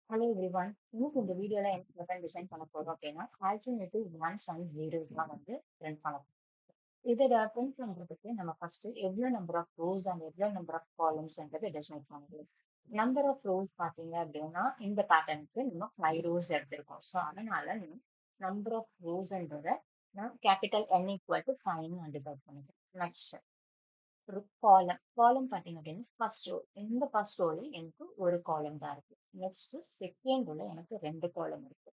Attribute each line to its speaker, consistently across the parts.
Speaker 1: Hello everyone. இன்னைக்கு இந்த வீடியோல என்ன பேட்டர்ன் டிசைன் பண்ண போறோம் அப்படின்னா, ஆல்டர்னேட்டிவ் ஒன்ஸ் அண்ட் ஜீரோஸ் தான் வந்து பிரிண்ட் பண்ண போறோம். இதோட பிரிண்ட் பண்றதுக்கு நம்ம ஃபர்ஸ்ட் எவ்வளவு நம்பர் ஆஃப் ரோஸ் அண்ட் எவ்வளவு நம்பர் ஆஃப் காலம்ஸ்ன்றது டிசைட் பண்ணுவோம். நம்பர் ஆஃப் ரோஸ் பாத்தீங்க அப்படின்னா இந்த பேட்டர்னுக்கு நம்ம 5 ரோஸ் எடுத்திருக்கோம். ஸோ அதனால நம்ம நம்பர் ஆஃப் ரோஸ்ன்றத நான் capital N equal to 5 decide பண்ணிக்கிறேன். நெக்ஸ்ட் ஒரு காலம் பாத்தீங்க அப்படின்னா ஃபர்ஸ்ட் ரோ. இந்த ஃபர்ஸ்ட் ரோல எனக்கு ஒரு காலம் தான் இருக்கு. நெக்ஸ்ட் செகண்ட் ரோல எனக்கு ரெண்டு காலம் இருக்கு.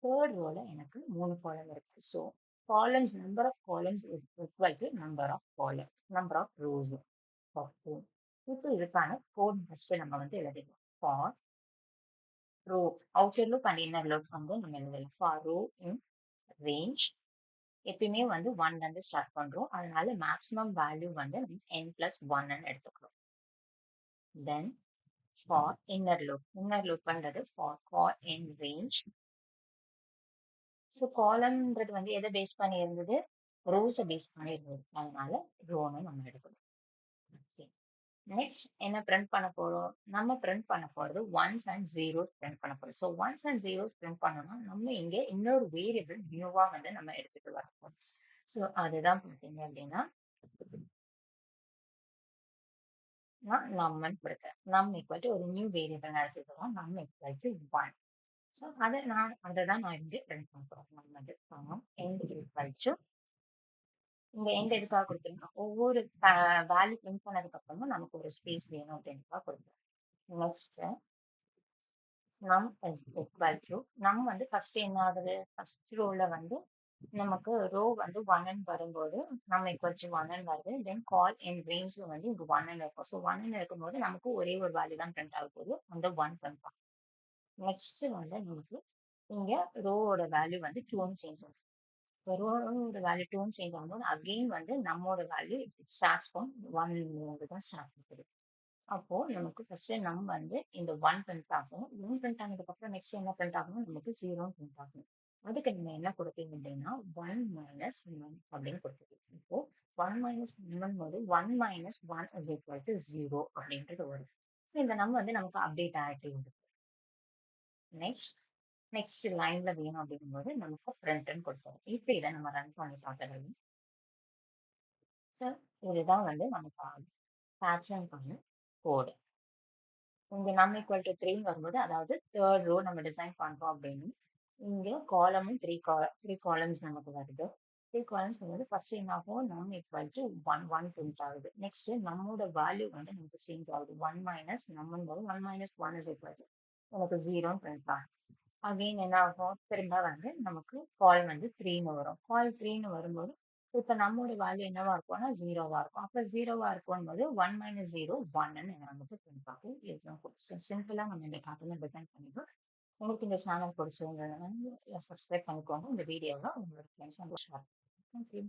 Speaker 1: தேர்ட் ரோல எனக்கு மூணு காலம் இருக்கு. So columns number of columns is equal to number of column number of rows. Okay, இப்போ இதுக்கான கோட் ஃபர்ஸ்ட் நம்ம வந்து எழுதிடலாம். For row outer loop and inner loop வந்து நம்ம எழுதலாம். ஃபார் ரோ இன் ரேஞ்ச் எப்பயுமே வந்து ஒன்ல இருந்து ஸ்டார்ட் பண்றோம். அதனால மேக்ஸிமம் வேல்யூ வந்து நம்ம n+1 எடுத்துக்கிறோம். தென் ஃபார் இன்னர் லூப் பண்றது ஃபார் இன் ரேஞ்ச். ஸோ காலம்ன்றது வந்து எதை பேஸ் பண்ணி இருந்தது? ரோஸை பேஸ் பண்ணி இருந்தது. அதனால ரோன்னு நம்ம எடுக்கணும். ஓகே, நெக்ஸ்ட் என்ன பிரிண்ட் பண்ண போறோம்? நம்ம பிரிண்ட் பண்ண போறது ஒன்ஸ் அண்ட் ஜீரோஸ் பிரிண்ட் பண்ண போறோம். So once and zeros print பண்ணோம்னா நம்ம இங்க இன்னொரு வேரியபிள் நியூவா வந்து நம்ம எடுத்துட்டு வரப்போம். ஸோ அதுதான் பார்த்தீங்க அப்படின்னா நான் நம்மன்னு கொடுத்தேன். நம் ஈக்குவல் டு ஒரு நியூ வேரியபிள் எடுத்துக்கிறோம். நம் ஈக்குவல் டு 1. ஸோ அதை தான் நான் இங்கே பிரிண்ட் பண்ண போறோம். நம்ம வந்து எண்ட் ஈக்குவல் டு இங்க எண்ட் எதுக்காக கொடுத்துருக்கோம்? ஒவ்வொரு வேல்யூ பிரிண்ட் பண்ணதுக்கு அப்புறமா நமக்கு ஒரு ஸ்பேஸ் வேணும் அப்படின்றதுக்காக கொடுக்குறோம். நெக்ஸ்ட் நம் இஸ் ஈக்குவல் டு நம் வந்து ஃபர்ஸ்ட் என்ன ஆகுது? ஃபர்ஸ்ட் ரோல வந்து நமக்கு ரோ வந்து 1 வரும்போது நம்ம ஈக்குவல் டு 1 வருது. தென் கால் இன் ரேஞ்ச்ல வந்து இங்க 1 இருக்கும். ஸோ 1 இருக்கும்போது நமக்கு ஒரே ஒரு வேல்யூ தான் பிரிண்ட் ஆக போகுது. அந்த 1 பிரிண்ட் ஆகும். நெக்ஸ்ட் வந்து நமக்கு இங்க ரோவோட வேல்யூ வந்து 2 சேஞ்ச் ஆகும். ரோவோட வேல்யூ 2 சேஞ்ச் ஆகும்போது அகெயின் வந்து நம்மோட வேல்யூ ஸ்டார்ட்ஸ் ஃப்ரம் 1 தான் ஸ்டார்ட் ஆகுது. அப்போ நமக்கு ஃபர்ஸ்ட் நம் வந்து இந்த 1 பிரிண்ட் ஆகும். 1 பிரிண்ட் ஆனதுக்கு அப்புறம் நெக்ஸ்ட் என்ன பிரிண்ட் ஆகும்? நமக்கு 0 பிரிண்ட் ஆகும். அதுக்கு நம்ம என்ன கொடுப்பீங்க அப்படின்னா 1 மைனஸ் 1 அப்படின்னு கொடுத்துருக்கோம். இப்போ 1 மைனஸ் 1 போது 1 மைனஸ் 1 இஸ் ஈக்குவல் டு 0 அப்படின்றது வரும். ஸோ இந்த நம் வந்து நமக்கு அப்டேட் ஆகிட்டே இருக்கு. நெக்ஸ்ட் லைன்ல வேணும் அப்படிங்கும்போது நமக்கு பிரிண்ட்னு கொடுப்போம். இப்போ இதை நம்ம ரன் பண்ணி பார்க்கலாம். ஸோ இதுதான் வந்து நமக்கு பேட்டர்ன் பண்ண கோடு. இங்க நம் ஈக்குவல் டு 3 வரும்போது அதாவது தேர்ட் ரோ நம்ம டிசைன் பண்றோம் அப்படின்னு இங்க காலமும் த்ரீ காலம்ஸ் நமக்கு வருது. த்ரீ காலம்ஸ் வந்து ஃபர்ஸ்ட் என்ன ஆகும்? நம் ஈக்குவல் டு 1 பிரிண்ட் ஆகுது. நெக்ஸ்ட் நம்மோட வேல்யூ வந்து நமக்கு சேஞ்ச் ஆகுது. 1 மைனஸ் நம்ம 1 மைனஸ் 1 இஸ் ஈக்குவல் டு நமக்கு 0 பிரிண்ட் ஆகும். அகெயின் என்ன ஆகும்? திரும்ப வந்து நமக்கு கால் வந்து 3ன்னு வரும். கால் 3ன்னு வரும்போது இப்ப நம்மோட வேல்யூ என்னவா இருக்கும்னா 0வா இருக்கும். அப்ப 0வா இருக்கும்போது 1 மைனஸ் 0 1ன்னு நமக்கு பிரிண்ட் ஆகும். இதுதான் சிம்பிளா நம்ம இந்த பேட்டர்ல டிசைன் பண்ணிடுவோம். உங்களுக்கு இந்த சேனல் பிடிச்சிருந்ததுன்னா சப்ஸ்கிரைப் பண்ணிக்கோங்க. இந்த வீடியோவை உங்களோட ஃப்ரெண்ட்ஸ் அண்ட் ஷேர். தேங்க்யூ.